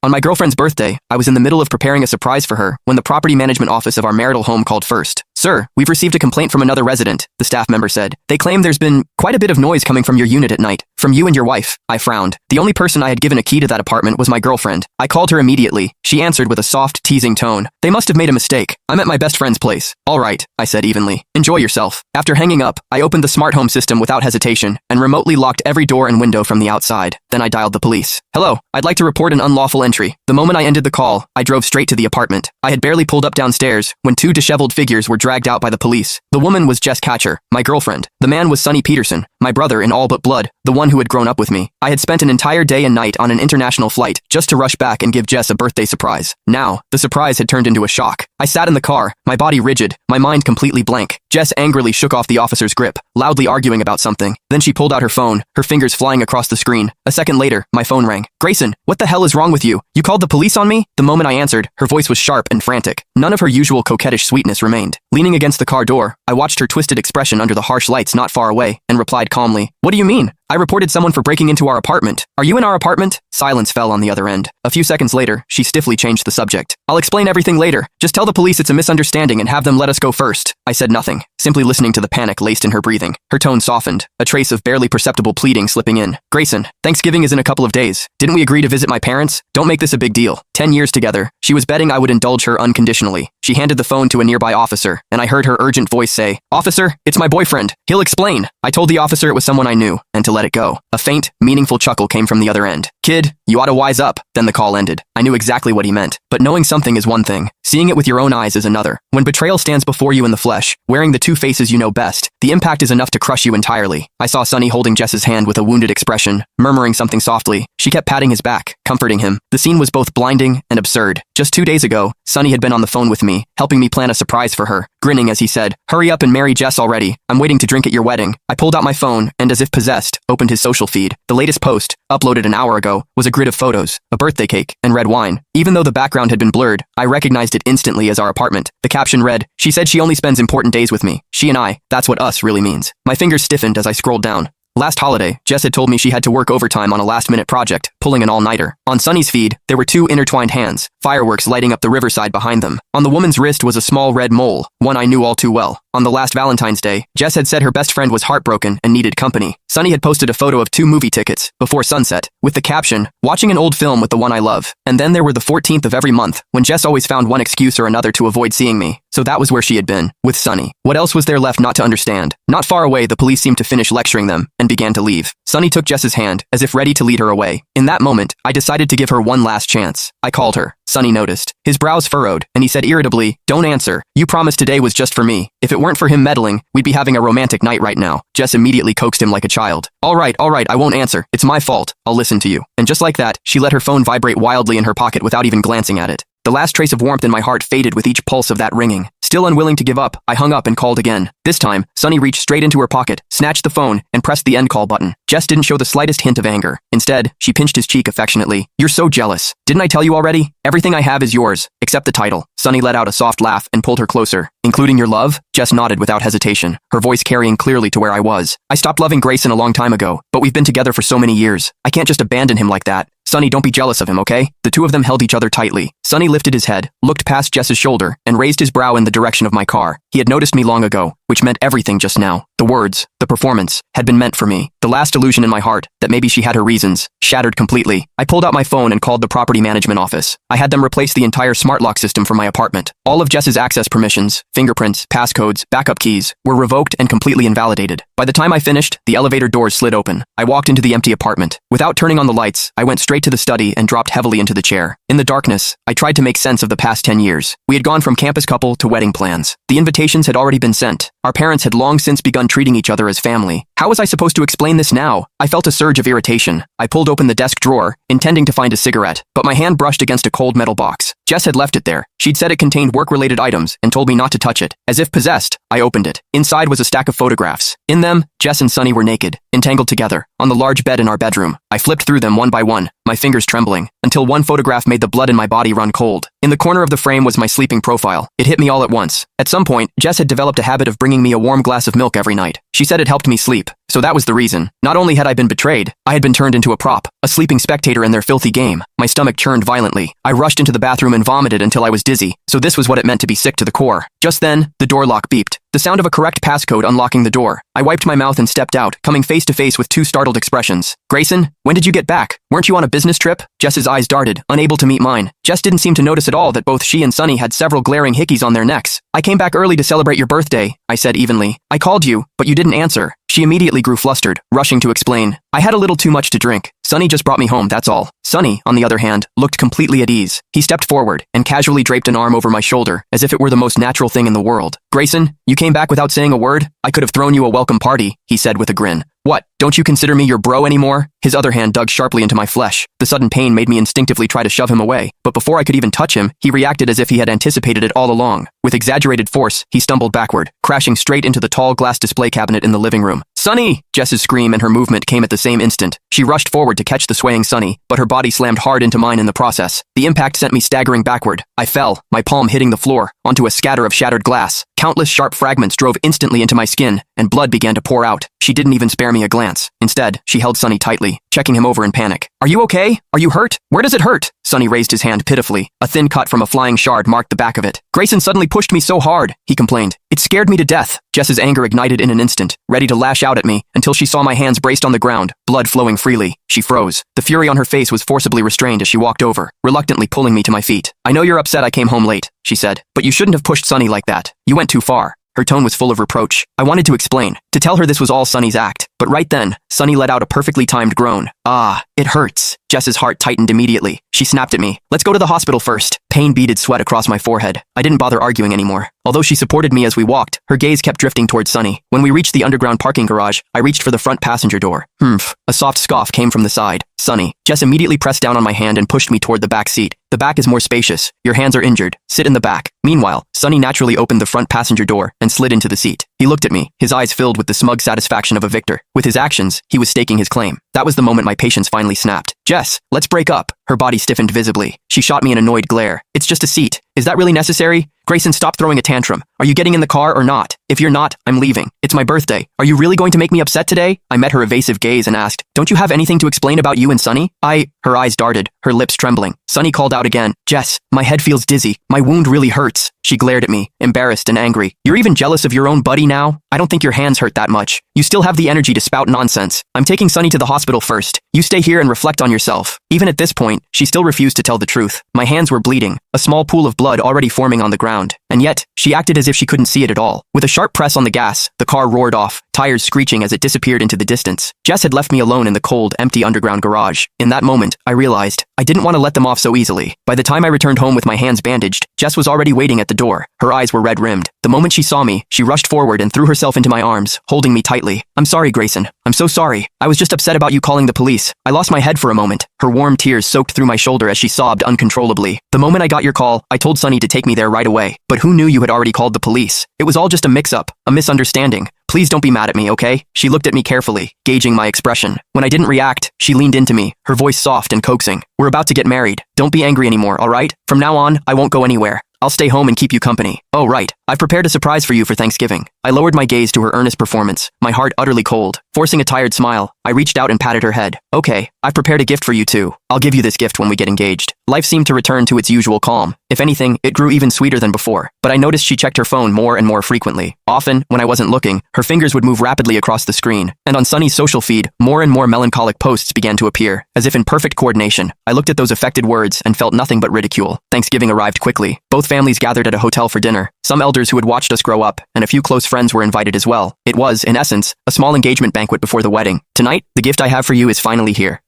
On my girlfriend's birthday, I was in the middle of preparing a surprise for her when the property management office of our marital home called first. Sir, we've received a complaint from another resident, the staff member said. They claim there's been quite a bit of noise coming from your unit at night. From you and your wife. I frowned. The only person I had given a key to that apartment was my girlfriend. I called her immediately. She answered with a soft, teasing tone. They must have made a mistake. I'm at my best friend's place. All right, I said evenly. Enjoy yourself. After hanging up, I opened the smart home system without hesitation and remotely locked every door and window from the outside. Then I dialed the police. Hello, I'd like to report an unlawful entry. The moment I ended the call, I drove straight to the apartment. I had barely pulled up downstairs when two disheveled figures were dragged out by the police. The woman was Jess Catcher, my girlfriend. The man was Sonny Peterson, my brother in all but blood, the one who had grown up with me. I had spent an entire day and night on an international flight just to rush back and give Jess a birthday surprise. Now, the surprise had turned into a shock. I sat in the car, my body rigid, my mind completely blank. Jess angrily shook off the officer's grip, loudly arguing about something. Then she pulled out her phone, her fingers flying across the screen. A second later, my phone rang. Grayson, what the hell is wrong with you? You called the police on me? The moment I answered, her voice was sharp and frantic. None of her usual coquettish sweetness remained. Leaning against the car door, I watched her twisted expression under the harsh lights not far away and replied calmly, What do you mean? I reported someone for breaking into our apartment. Are you in our apartment? Silence fell on the other end. A few seconds later, she stiffly changed the subject. I'll explain everything later. Just tell the police it's a misunderstanding and have them let us go first. I said nothing, simply listening to the panic laced in her breathing. Her tone softened, a trace of barely perceptible pleading slipping in. Grayson, Thanksgiving is in a couple of days. Didn't we agree to visit my parents? Don't make this a big deal. 10 years together. She was betting I would indulge her unconditionally. She handed the phone to a nearby officer, and I heard her urgent voice say, Officer, it's my boyfriend. He'll explain. I told the officer it was someone I knew, and to let it go. A faint, meaningful chuckle came from the other end. Kid, you ought to wise up. Then the call ended. I knew exactly what he meant. But knowing something is one thing. Seeing it with your own eyes is another. When betrayal stands before you in the flesh, wearing the two faces you know best, the impact is enough to crush you entirely. I saw Sonny holding Jess's hand with a wounded expression, murmuring something softly. She kept patting his back, comforting him. The scene was both blinding and absurd. Just 2 days ago, Sonny had been on the phone with me, helping me plan a surprise for her, grinning as he said, Hurry up and marry Jess already. I'm waiting to drink at your wedding. I pulled out my phone and, as if possessed, opened his social feed. The latest post, uploaded an hour ago, was a grid of photos, a birthday cake, and red wine. Even though the background had been blurred, I recognized it instantly as our apartment. The caption read, She said she only spends important days with me. She and I, that's what us really means. My fingers stiffened as I scrolled down. Last holiday, Jess had told me she had to work overtime on a last-minute project, pulling an all-nighter. On Sonny's feed, there were two intertwined hands, fireworks lighting up the riverside behind them. On the woman's wrist was a small red mole, one I knew all too well. On the last Valentine's Day, Jess had said her best friend was heartbroken and needed company. Sonny had posted a photo of 2 movie tickets, before sunset, with the caption, Watching an old film with the one I love. And then there were the 14th of every month, when Jess always found one excuse or another to avoid seeing me. So that was where she had been, with Sonny. What else was there left not to understand? Not far away, the police seemed to finish lecturing them, and began to leave. Sonny took Jess's hand, as if ready to lead her away. In that moment, I decided to give her one last chance. I called her. Sonny noticed. His brows furrowed, and he said irritably, Don't answer. You promised today was just for me. If it weren't for him meddling, we'd be having a romantic night right now. Jess immediately coaxed him like a child. All right, I won't answer. It's my fault. I'll listen to you. And just like that, she let her phone vibrate wildly in her pocket without even glancing at it. The last trace of warmth in my heart faded with each pulse of that ringing. Still unwilling to give up, I hung up and called again. This time, Sonny reached straight into her pocket, snatched the phone, and pressed the end call button. Jess didn't show the slightest hint of anger. Instead, she pinched his cheek affectionately. You're so jealous. Didn't I tell you already? Everything I have is yours, except the title. Sonny let out a soft laugh and pulled her closer. Including your love? Jess nodded without hesitation, her voice carrying clearly to where I was. I stopped loving Grayson a long time ago, but we've been together for so many years. I can't just abandon him like that. Sonny, don't be jealous of him, okay? The two of them held each other tightly. Sonny lifted his head, looked past Jess's shoulder, and raised his brow in the direction of my car. He had noticed me long ago, which meant everything just now. The words, the performance, had been meant for me. The last illusion in my heart, that maybe she had her reasons, shattered completely. I pulled out my phone and called the property management office. I had them replace the entire smart lock system for my apartment. All of Jess's access permissions, fingerprints, passcodes, backup keys, were revoked and completely invalidated. By the time I finished, the elevator doors slid open. I walked into the empty apartment. Without turning on the lights, I went straight to the study and dropped heavily into the chair. In the darkness, I tried to make sense of the past 10 years. We had gone from campus couple to wedding plans. The invitations had already been sent. Our parents had long since begun treating each other as family. How was I supposed to explain this now? I felt a surge of irritation. I pulled open the desk drawer, intending to find a cigarette, but my hand brushed against a cold metal box. Jess had left it there. She'd said it contained work-related items and told me not to touch it. As if possessed, I opened it. Inside was a stack of photographs. In them, Jess and Sonny were naked, entangled together, on the large bed in our bedroom. I flipped through them one by one, my fingers trembling, until one photograph made the blood in my body run cold. In the corner of the frame was my sleeping profile. It hit me all at once. At some point, Jess had developed a habit of bringing me a warm glass of milk every night. She said it helped me sleep. So that was the reason. Not only had I been betrayed, I had been turned into a prop, a sleeping spectator in their filthy game. My stomach churned violently. I rushed into the bathroom and vomited until I was dizzy. So this was what it meant to be sick to the core. Just then, the door lock beeped. The sound of a correct passcode unlocking the door. I wiped my mouth and stepped out, coming face to face with two startled expressions. Grayson, when did you get back? Weren't you on a business trip? Jess's eyes darted, unable to meet mine. Jess didn't seem to notice at all that both she and Sunny had several glaring hickeys on their necks. I came back early to celebrate your birthday, I said evenly. I called you, but you didn't answer. She immediately grew flustered, rushing to explain. I had a little too much to drink. Sunny just brought me home, that's all. Sunny, on the other hand, looked completely at ease. He stepped forward and casually draped an arm over my shoulder, as if it were the most natural thing in the world. Grayson, you came back without saying a word? I could have thrown you a welcome party, he said with a grin. What, don't you consider me your bro anymore? His other hand dug sharply into my flesh. The sudden pain made me instinctively try to shove him away, but before I could even touch him, he reacted as if he had anticipated it all along. With exaggerated force, he stumbled backward, crashing straight into the tall glass display cabinet in the living room. Sunny! Jess's scream and her movement came at the same instant. She rushed forward to catch the swaying Sunny, but her body slammed hard into mine in the process. The impact sent me staggering backward. I fell, my palm hitting the floor, onto a scatter of shattered glass. Countless sharp fragments drove instantly into my skin, and blood began to pour out. She didn't even spare me a glance. Instead, she held Sunny tightly, checking him over in panic. Are you okay? Are you hurt? Where does it hurt? Sunny raised his hand pitifully. A thin cut from a flying shard marked the back of it. Grayson suddenly pushed me so hard, he complained. It scared me to death. Jess's anger ignited in an instant, ready to lash out at me, until she saw my hands braced on the ground, blood flowing freely. She froze. The fury on her face was forcibly restrained as she walked over, reluctantly pulling me to my feet. I know you're upset I came home late, she said, but you shouldn't have pushed Sunny like that. You went too far. Her tone was full of reproach. I wanted to explain, to tell her this was all Sunny's act, but right then, Sunny let out a perfectly timed groan. Ah, it hurts. Jess's heart tightened immediately. She snapped at me. Let's go to the hospital first. Pain beaded sweat across my forehead. I didn't bother arguing anymore. Although she supported me as we walked, her gaze kept drifting towards Sunny. When we reached the underground parking garage, I reached for the front passenger door. Humph. A soft scoff came from the side. Sunny. Jess immediately pressed down on my hand and pushed me toward the back seat. The back is more spacious. Your hands are injured. Sit in the back. Meanwhile, Sunny naturally opened the front passenger door and slid into the seat. He looked at me, his eyes filled with the smug satisfaction of a victor. With his actions, he was staking his claim. That was the moment my patience finally snapped. Jess, let's break up. Her body stiffened visibly. She shot me an annoyed glare. It's just a seat. Is that really necessary? Grayson, stop throwing a tantrum. Are you getting in the car or not? If you're not, I'm leaving. It's my birthday. Are you really going to make me upset today? I met her evasive gaze and asked, don't you have anything to explain about you and Sunny? Her eyes darted, her lips trembling. Sunny called out again. Jess, my head feels dizzy. My wound really hurts. She glared at me, embarrassed and angry. You're even jealous of your own buddy now? I don't think your hands hurt that much. You still have the energy to spout nonsense. I'm taking Sunny to the hospital first. You stay here and reflect on yourself. Even at this point, she still refused to tell the truth. My hands were bleeding, a small pool of blood already forming on the ground. And yet, she acted as if she couldn't see it at all. With a sharp press on the gas, the car roared off, tires screeching as it disappeared into the distance. Jess had left me alone in the cold, empty underground garage. In that moment, I realized I didn't want to let them off so easily. By the time I returned home with my hands bandaged, Jess was already waiting at the door. Her eyes were red-rimmed. The moment she saw me, she rushed forward and threw herself into my arms, holding me tightly. I'm sorry, Grayson. I'm so sorry. I was just upset about you calling the police. I lost my head for a moment. Her warm tears soaked through my shoulder as she sobbed uncontrollably. The moment I got your call, I told Sunny to take me there right away. But who knew you had already called the police? It was all just a mix-up, a misunderstanding. Please don't be mad at me, okay? She looked at me carefully, gauging my expression. When I didn't react, she leaned into me, her voice soft and coaxing. We're about to get married. Don't be angry anymore, all right? From now on, I won't go anywhere. I'll stay home and keep you company. Oh, right. I've prepared a surprise for you for Thanksgiving. I lowered my gaze to her earnest performance, my heart utterly cold. Forcing a tired smile, I reached out and patted her head. Okay, I've prepared a gift for you too. I'll give you this gift when we get engaged. Life seemed to return to its usual calm. If anything, it grew even sweeter than before. But I noticed she checked her phone more and more frequently. Often, when I wasn't looking, her fingers would move rapidly across the screen. And on Sunny's social feed, more and more melancholic posts began to appear, as if in perfect coordination. I looked at those affected words and felt nothing but ridicule. Thanksgiving arrived quickly. Both families gathered at a hotel for dinner. Some elders who had watched us grow up, and a few close friends were invited as well. It was, in essence, a small engagement banquet before the wedding. Tonight, the gift I have for you is finally here.